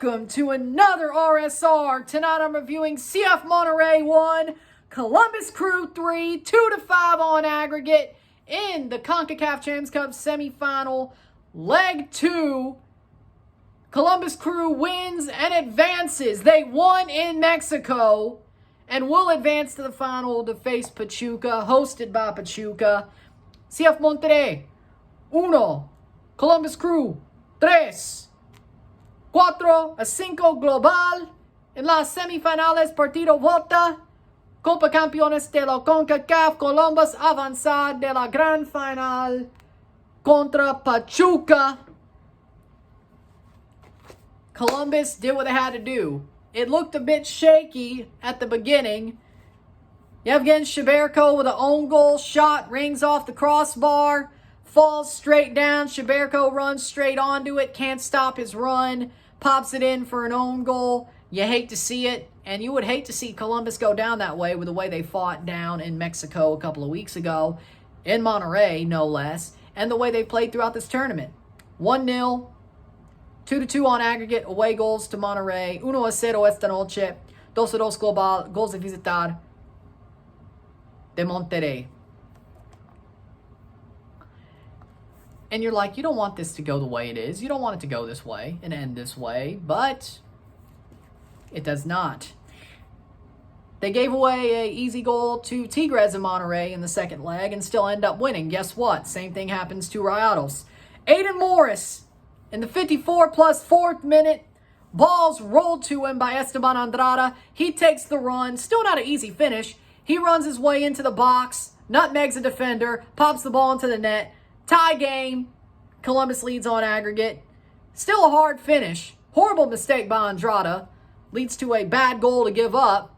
Welcome to another RSR. Tonight I'm reviewing CF Monterrey 1, Columbus Crew 3, 2-5 on aggregate in the Concacaf Champions Cup semifinal. Leg 2, Columbus Crew wins and advances. They won in Mexico and will advance to the final to face Pachuca, hosted by Pachuca. CF Monterrey 1, Columbus Crew 3. 4-5 global en las semifinales partido vuelta. Concachampions de la Concacaf. Columbus avanzar de la gran final contra Pachuca. Columbus did what they had to do. It looked a bit shaky at the beginning. Yevgen Sheberko with an own goal shot, rings off the crossbar, falls straight down. Sheberko runs straight onto it, can't stop his run, pops it in for an own goal. You hate to see it, and you would hate to see Columbus go down that way with the way they fought down in Mexico a couple of weeks ago, in Monterrey, no less, and the way they played throughout this tournament. 1-0, 2-2 on aggregate, away goals to Monterrey, 1-0 esta noche, 2-2 global, goals de visitar de Monterrey. And you're like, you don't want this to go the way it is. You don't want it to go this way and end this way, but it does not. They gave away an easy goal to Tigres in Monterrey in the second leg and still end up winning. Guess what? Same thing happens to Rayados. Aiden Morris in the 54 plus 4th minute. Ball's rolled to him by Esteban Andrada. He takes the run. Still not an easy finish. He runs his way into the box, nutmegs a defender, pops the ball into the net. Tie game. Columbus leads on aggregate. Still a hard finish. Horrible mistake by Andrada. Leads to a bad goal to give up.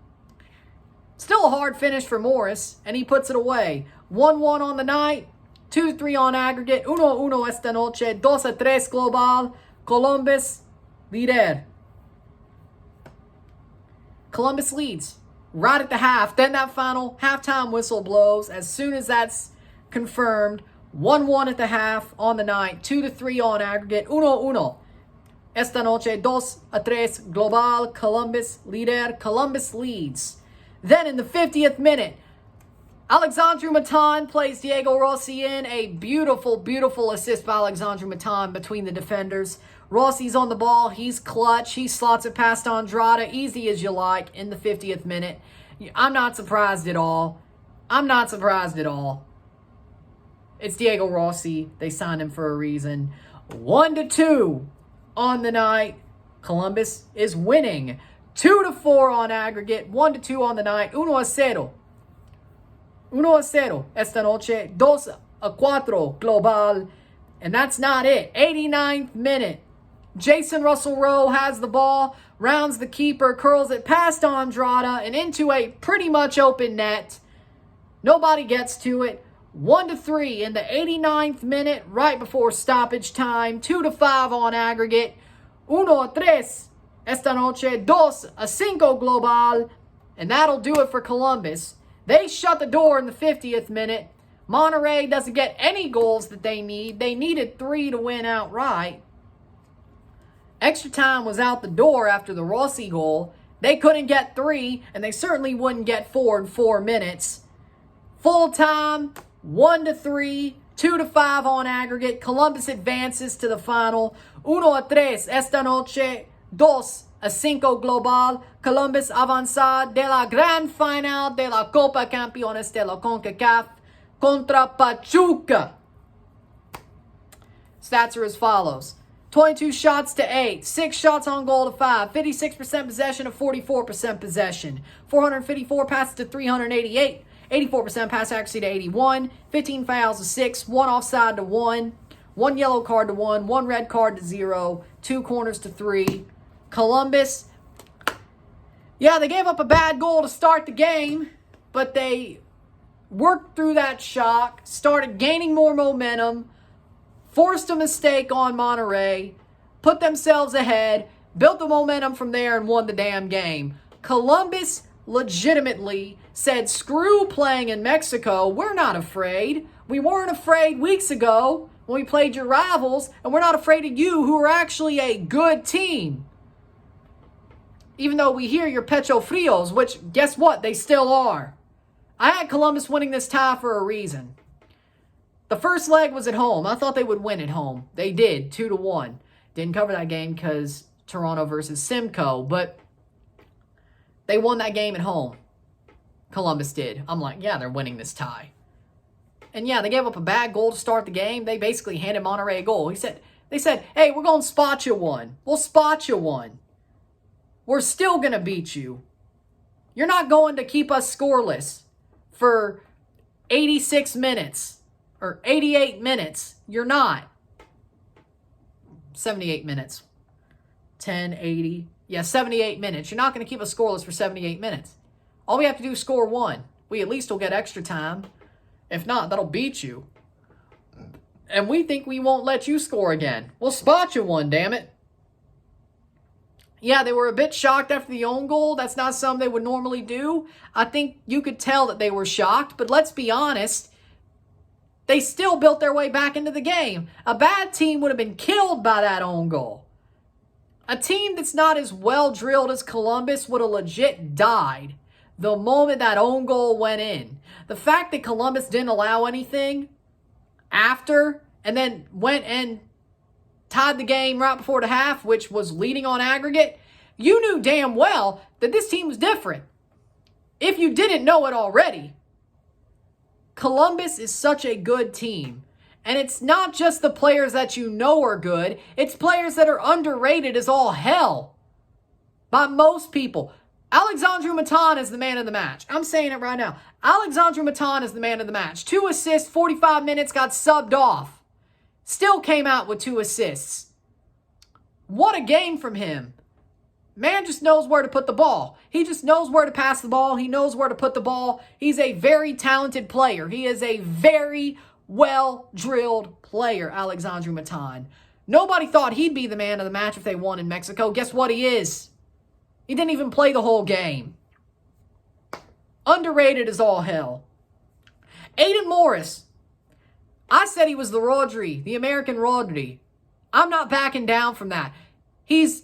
Still a hard finish for Morris, and he puts it away. 1-1 on the night. 2-3 on aggregate. 1-1 esta noche. 2-3 global. Columbus líder. Columbus leads right at the half. Then that final halftime whistle blows. As soon as that's confirmed, 1-1 at the half on the night, 2-3 on aggregate, 1-1. Esta noche, 2-3 global, Columbus líder, Columbus leads. Then in the 50th minute, Alexandru Matan plays Diego Rossi in. A beautiful, beautiful assist by Alexandru Matan between the defenders. Rossi's on the ball, he's clutch, he slots it past Andrada, easy as you like, in the 50th minute. I'm not surprised at all. I'm not surprised at all. It's Diego Rossi. They signed him for a reason. 1-2 on the night. Columbus is winning. 2-4 on aggregate. 1-2 on the night. 1-0. 1-0 esta noche. 2-4 global. And that's not it. 89th minute. Jason Russell-Rowe has the ball, rounds the keeper, curls it past Andrada and into a pretty much open net. Nobody gets to it. 1-3 in the 89th minute, right before stoppage time. 2-5 on aggregate. 1-3 esta noche. 2-5 global. And that'll do it for Columbus. They shut the door in the 50th minute. Monterrey doesn't get any goals that they need. They needed 3 to win outright. Extra time was out the door after the Rossi goal. They couldn't get 3, and they certainly wouldn't get 4 in 4 minutes. Full time, 1-3, 2-5 on aggregate. Columbus advances to the final. 1-3 esta noche. 2-5 global. Columbus avanza de la gran final de la Concachampions de la Concacaf contra Pachuca. Stats are as follows. 22 shots to 8, 6 shots on goal to 5, 56% possession to 44% possession, 454 passes to 388, 84% pass accuracy to 81, 15 fouls to 6, 1 offside to 1, 1 yellow card to 1, 1 red card to 0, 2 corners to 3. Columbus, yeah, they gave up a bad goal to start the game, but they worked through that shock, started gaining more momentum, forced a mistake on Monterrey, put themselves ahead, built the momentum from there, and won the damn game. Columbus legitimately said, screw playing in Mexico. We're not afraid. We weren't afraid weeks ago when we played your rivals, and we're not afraid of you, who are actually a good team. Even though we hear your pecho frios, which, guess what? They still are. I had Columbus winning this tie for a reason. The first leg was at home. I thought they would win at home. They did, 2-1. Didn't cover that game because Toronto versus Simcoe, but they won that game at home. Columbus did. I'm like, yeah, they're winning this tie. And yeah, they gave up a bad goal to start the game. They basically handed Monterrey a goal. They said, hey, we're going to spot you one. We'll spot you one. We're still going to beat you. You're not going to keep us scoreless for 86 minutes or 88 minutes. You're not. 78 minutes. 10, 80. Yeah, 78 minutes. You're not going to keep us scoreless for 78 minutes. All we have to do is score one. We at least will get extra time. If not, that'll beat you. And we think we won't let you score again. We'll spot you one, damn it. Yeah, they were a bit shocked after the own goal. That's not something they would normally do. I think you could tell that they were shocked. But let's be honest, they still built their way back into the game. A bad team would have been killed by that own goal. A team that's not as well drilled as Columbus would have legit died the moment that own goal went in. The fact that Columbus didn't allow anything after and then went and tied the game right before the half, which was leading on aggregate, you knew damn well that this team was different. If you didn't know it already, Columbus is such a good team. And it's not just the players that you know are good, it's players that are underrated as all hell by most people. Alexandru Matan is the man of the match. I'm saying it right now. Alexandru Matan is the man of the match. 2 assists, 45 minutes, got subbed off. Still came out with 2 assists. What a game from him. Man just knows where to put the ball. He just knows where to pass the ball. He knows where to put the ball. He's a very talented player. He is a very well-drilled player, Alexandru Matan. Nobody thought he'd be the man of the match if they won in Mexico. Guess what he is? He didn't even play the whole game. Underrated as all hell. Aiden Morris. I said he was the Rodri, the American Rodri. I'm not backing down from that. He is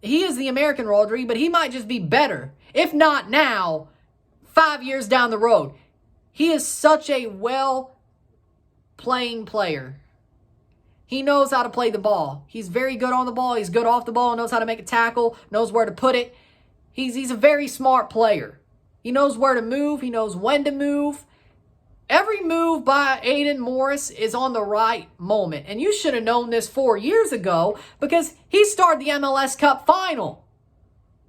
the American Rodri, but he might just be better. If not now, 5 years down the road. He is such a well-playing player. He knows how to play the ball. He's very good on the ball. He's good off the ball. Knows how to make a tackle. Knows where to put it. He's a very smart player. He knows where to move. He knows when to move. Every move by Aiden Morris is on the right moment. And you should have known this 4 years ago because he started the MLS Cup final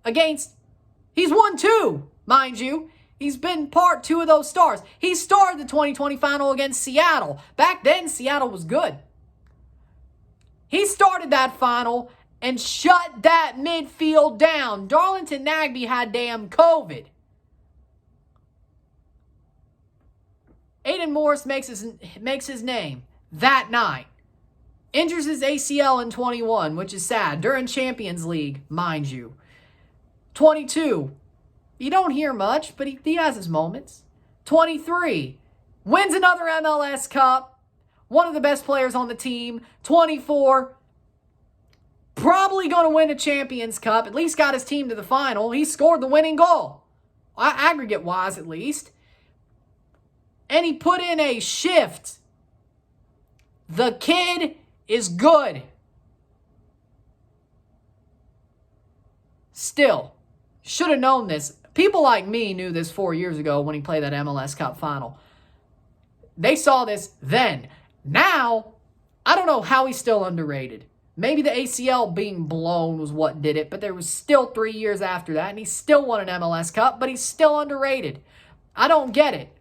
he's won 2, mind you. He's been part 2 of those stars. He started the 2020 final against Seattle. Back then, Seattle was good. He started that final and shut that midfield down. Darlington Nagbe had damn COVID. Aiden Morris makes his name that night. Injures his ACL in 21, which is sad. During Champions League, mind you. 22. You don't hear much, but he has his moments. 23. Wins another MLS Cup. One of the best players on the team. 24. Probably going to win a Champions Cup. At least got his team to the final. He scored the winning goal. Aggregate-wise, at least. And he put in a shift. The kid is good. Still, should have known this. People like me knew this 4 years ago when he played that MLS Cup final. They saw this then. Now, I don't know how he's still underrated. Maybe the ACL being blown was what did it, but there was still 3 years after that, and he still won an MLS Cup, but he's still underrated. I don't get it.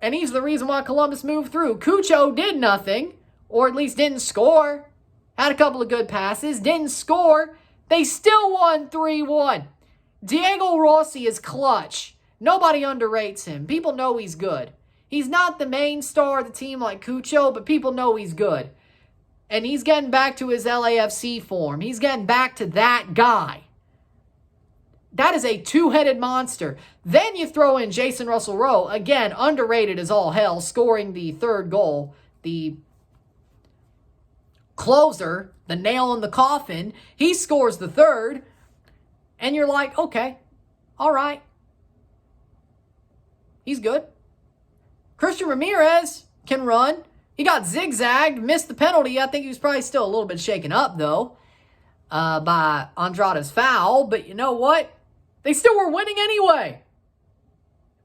And he's the reason why Columbus moved through. Cucho did nothing, or at least didn't score. Had a couple of good passes, didn't score. They still won 3-1. Diego Rossi is clutch. Nobody underrates him. People know he's good. He's not the main star of the team like Cucho, but people know he's good. And he's getting back to his LAFC form. He's getting back to that guy. That is a two-headed monster. Then you throw in Jason Russell-Rowe, again, underrated as all hell, scoring the third goal, the closer, the nail in the coffin. He scores the third. And you're like, okay, all right. He's good. Christian Ramirez can run. He got zigzagged, missed the penalty. I think he was probably still a little bit shaken up, though, by Andrada's foul. But you know what? They still were winning anyway.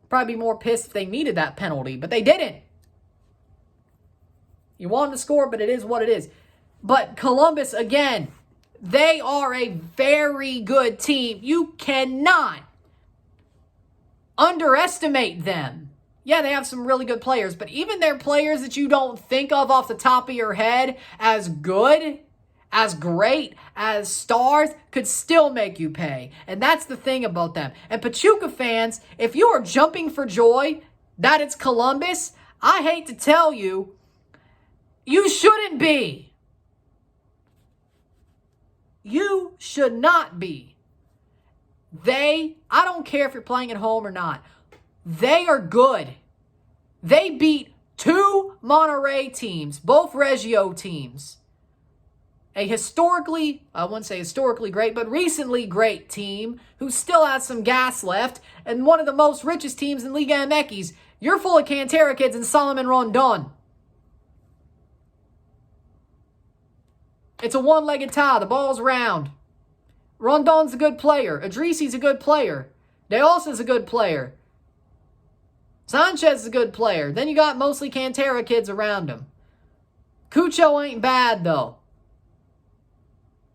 Probably be more pissed if they needed that penalty, but they didn't. You want to score, but it is what it is. But Columbus, again, they are a very good team. You cannot underestimate them. Yeah, they have some really good players, but even their players that you don't think of off the top of your head as good, as great, as stars, could still make you pay. And that's the thing about them. And Pachuca fans, if you are jumping for joy that it's Columbus, I hate to tell you, you shouldn't be. You should not be. I don't care if you're playing at home or not. They are good. They beat 2 Monterrey teams, both Regio teams. A historically, I wouldn't say historically great, but recently great team who still has some gas left, and one of the most richest teams in Liga MX. You're full of Cantera kids and Solomon Rondon. It's a one-legged tie. The ball's round. Rondon's a good player. Idrisi's a good player. Deosa's a good player. Sanchez is a good player. Then you got mostly Cantera kids around him. Cucho ain't bad, though.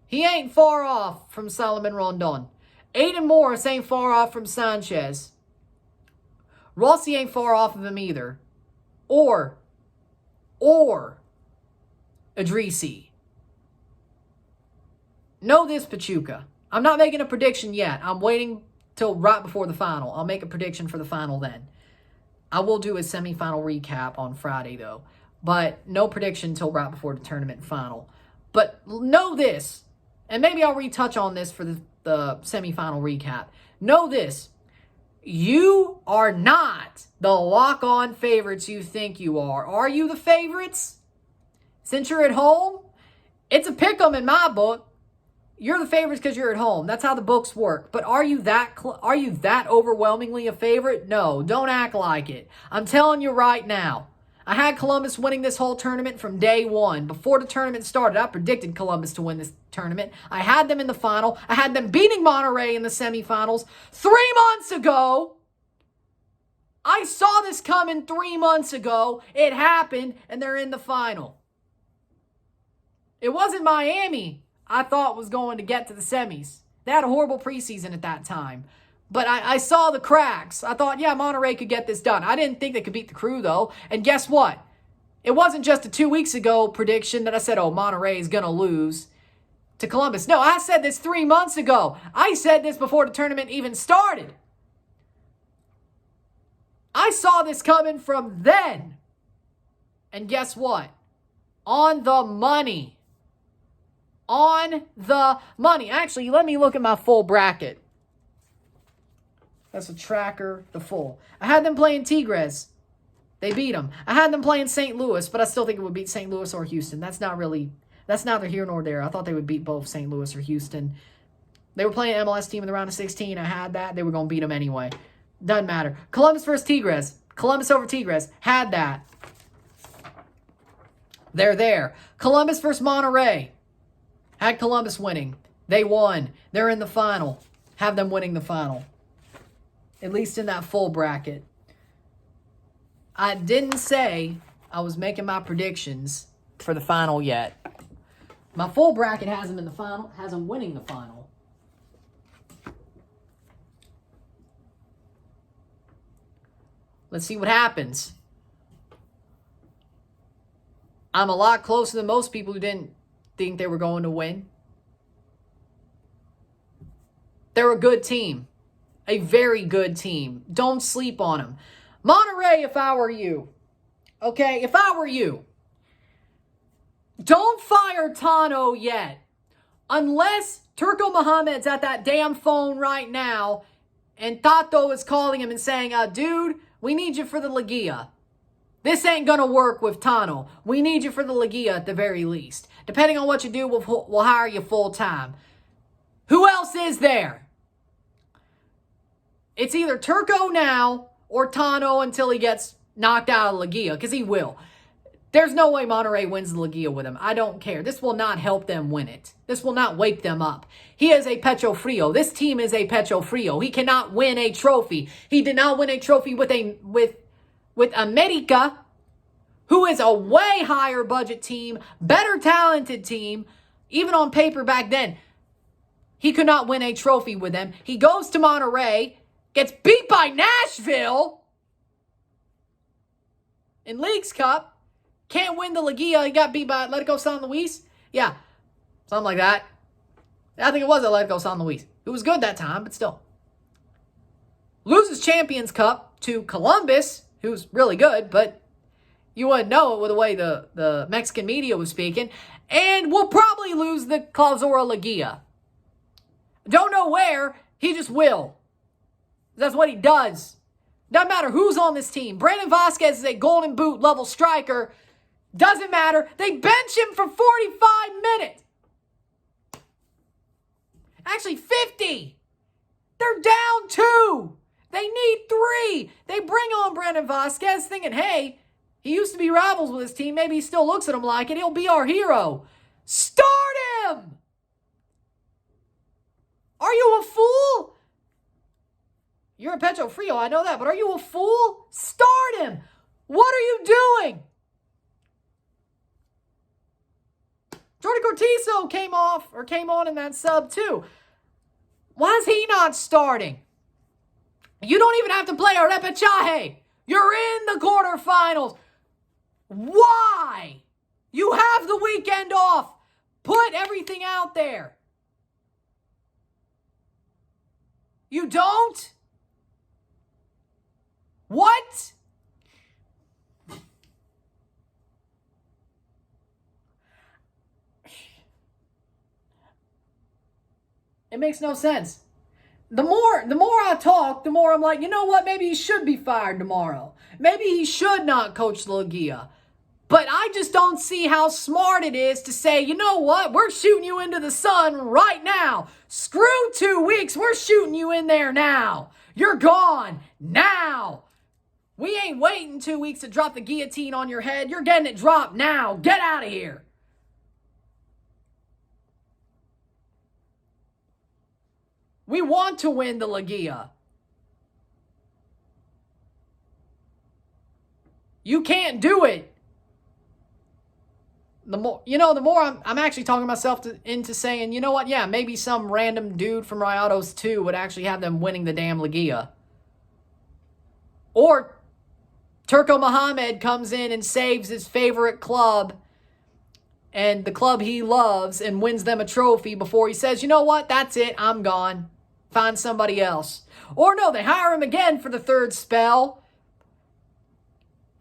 He ain't far off from Solomon Rondon. Aiden Morris ain't far off from Sanchez. Rossi ain't far off of him either. Or Idrisi. Know this, Pachuca. I'm not making a prediction yet. I'm waiting till right before the final. I'll make a prediction for the final then. I will do a semifinal recap on Friday, though. But no prediction till right before the tournament final. But know this, and maybe I'll retouch on this for the semifinal recap. Know this. You are not the lock-on favorites you think you are. Are you the favorites? Since you're at home, it's a pick-em in my book. You're the favorites because you're at home. That's how the books work. But are you that overwhelmingly a favorite? No, don't act like it. I'm telling you right now. I had Columbus winning this whole tournament from day one. Before the tournament started, I predicted Columbus to win this tournament. I had them in the final. I had them beating Monterrey in the semifinals 3 months ago. I saw this coming 3 months ago. It happened, and they're in the final. It wasn't Miami I thought was going to get to the semis. They had a horrible preseason at that time. But I saw the cracks. I thought, yeah, Monterrey could get this done. I didn't think they could beat the Crew, though. And guess what? It wasn't just a 2 weeks ago prediction that I said, oh, Monterrey is going to lose to Columbus. No, I said this 3 months ago. I said this before the tournament even started. I saw this coming from then. And guess what? On the money. On the money. Actually, let me look at my full bracket. That's a tracker, the full. I had them playing Tigres. They beat them. I had them playing St. Louis, but I still think it would beat St. Louis or Houston. That's neither here nor there. I thought they would beat both St. Louis or Houston. They were playing an MLS team in the round of 16. I had that. They were going to beat them anyway. Doesn't matter. Columbus versus Tigres. Columbus over Tigres. Had that. They're there. Columbus versus Monterrey. Had Columbus winning. They won. They're in the final. Have them winning the final. At least in that full bracket. I didn't say I was making my predictions for the final yet. My full bracket has them in the final. Has them winning the final. Let's see what happens. I'm a lot closer than most people who didn't think they were going to win. They're a good team. A very good team. Don't sleep on them. Monterrey, if I were you. Okay, if I were you. Don't fire Tano yet. Unless Turco Mohamed's at that damn phone right now and Tato is calling him and saying, dude, we need you for the Ligia. This ain't going to work with Tano. We need you for the Ligia at the very least. Depending on what you do, we'll hire you full-time. Who else is there? It's either Turco now or Tano until he gets knocked out of Liga, because he will. There's no way Monterrey wins the Liga with him. I don't care. This will not help them win it. This will not wake them up. He is a pecho frio. This team is a pecho frio. He cannot win a trophy. He did not win a trophy with America, who is a way higher budget team, better talented team, even on paper back then. He could not win a trophy with them. He goes to Monterrey, gets beat by Nashville in Leagues Cup. Can't win the Liga. He got beat by Atletico San Luis. Yeah, something like that. I think it was Atletico San Luis. It was good that time, but still. Loses Champions Cup to Columbus, who's really good, but you wouldn't know it with the way the Mexican media was speaking. And will probably lose the Clausura Liga. Don't know where. He just will. That's what he does. Doesn't matter who's on this team. Brandon Vasquez is a golden boot level striker. Doesn't matter. They bench him for 45 minutes. Actually, 50. They're down 2. They need 3. They bring on Brandon Vasquez thinking, hey, he used to be rivals with his team. Maybe he still looks at him like it. He'll be our hero. Start him! Are you a fool? You're a pecho frio, I know that, but are you a fool? Start him! What are you doing? Jordi Cortizo came on in that sub too. Why is he not starting? You don't even have to play a repechaje. You're in the quarterfinals. Why? You have the weekend off. Put everything out there. You don't? What? It makes no sense. The more I talk, the more I'm like, you know what? Maybe he should be fired tomorrow. Maybe he should not coach the Liga. But I just don't see how smart it is to say, you know what? We're shooting you into the sun right now. Screw 2 weeks. We're shooting you in there now. You're gone now. We ain't waiting 2 weeks to drop the guillotine on your head. You're getting it dropped now. Get out of here. We want to win the Liga. You can't do it. The more I'm actually talking myself into saying, you know what? Yeah, maybe some random dude from Rayados 2 would actually have them winning the damn Liga. Or Turco Mohamed comes in and saves his favorite club and the club he loves and wins them a trophy before he says, you know what? That's it. I'm gone. Find somebody else. Or no, they hire him again for the third spell.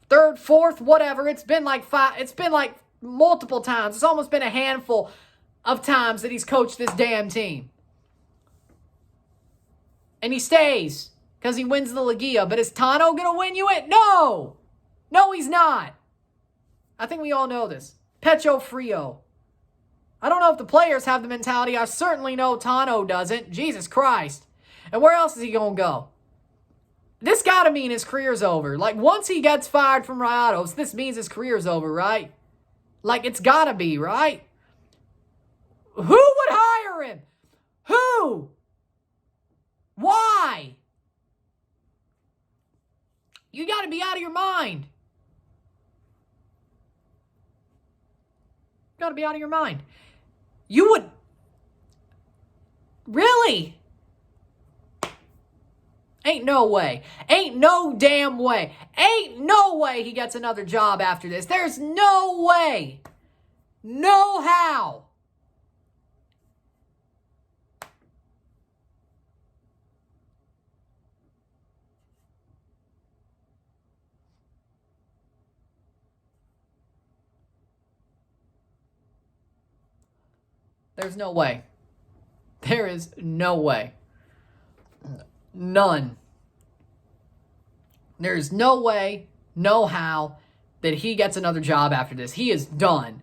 Third, fourth, whatever. It's been like multiple times. It's almost been a handful of times that he's coached this damn team. And he stays because he wins the Liga. But is Tano going to win you it? No. No, he's not. I think we all know this. Pecho frio. I don't know if the players have the mentality. I certainly know Tano doesn't. Jesus Christ. And where else is he going to go? This got to mean his career's over. Like, once he gets fired from Rayados, this means his career's over, right? Like, it's got to be, right? Who would hire him? Who? Why? You got to be out of your mind. Got to be out of your mind. You would... Really? Ain't no way. Ain't no damn way. Ain't no way he gets another job after this. There's no way. No how. There's no way. There is no way. None. There's no way, no how, that he gets another job after this. He is done.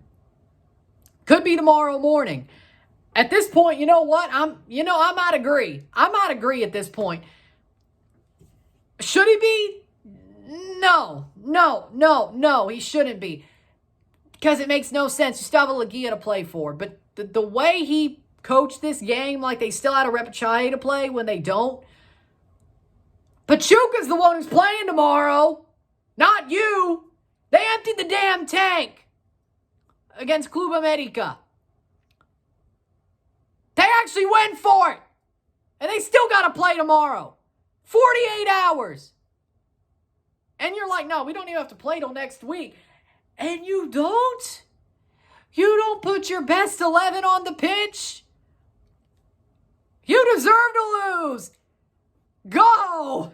Could be tomorrow morning. At this point, you know what? I might agree. I might agree at this point. Should he be? No, he shouldn't be. Because it makes no sense. You still have a Ligia to play for. But the way he coached this game, like they still had a Repechaille to play when they don't. Pachuca's the one who's playing tomorrow. Not you. They emptied the damn tank against Club America. They actually went for it. And they still got to play tomorrow. 48 hours. And you're like, no, we don't even have to play till next week. And you don't? You don't put your best 11 on the pitch? You deserve to lose. Go.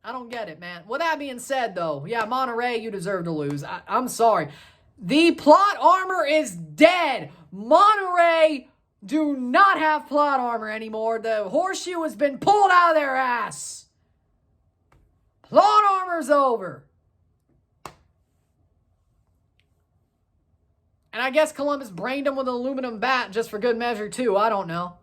I don't get it, man. With that being said, though, yeah, Monterrey, you deserve to lose. I'm sorry. The plot armor is dead. Monterrey do not have plot armor anymore. The horseshoe has been pulled out of their ass. Plot armor's over. And I guess Columbus brained him with an aluminum bat just for good measure, too. I don't know.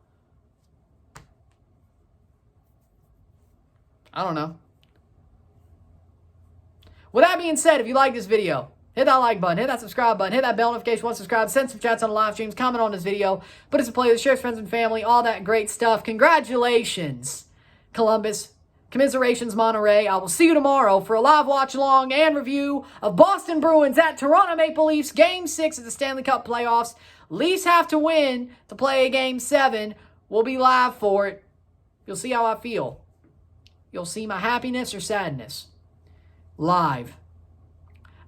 With that being said, if you like this video, hit that like button, hit that subscribe button, hit that bell notification once subscribed, send some chats on the live streams, comment on this video, put us in play with share with friends and family, all that great stuff. Congratulations, Columbus. Commiserations, Monterrey. I will see you tomorrow for a live watch along and review of Boston Bruins at Toronto Maple Leafs Game 6 of the Stanley Cup playoffs. Leafs have to win to play a Game 7. We'll be live for it. You'll see how I feel. You'll see my happiness or sadness. Live.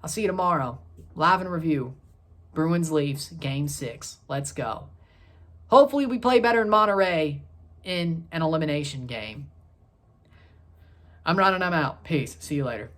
I'll see you tomorrow. Live and review. Bruins Leafs Game 6. Let's go. Hopefully we play better in Monterrey in an elimination game. I'm running. I'm out. Peace. See you later.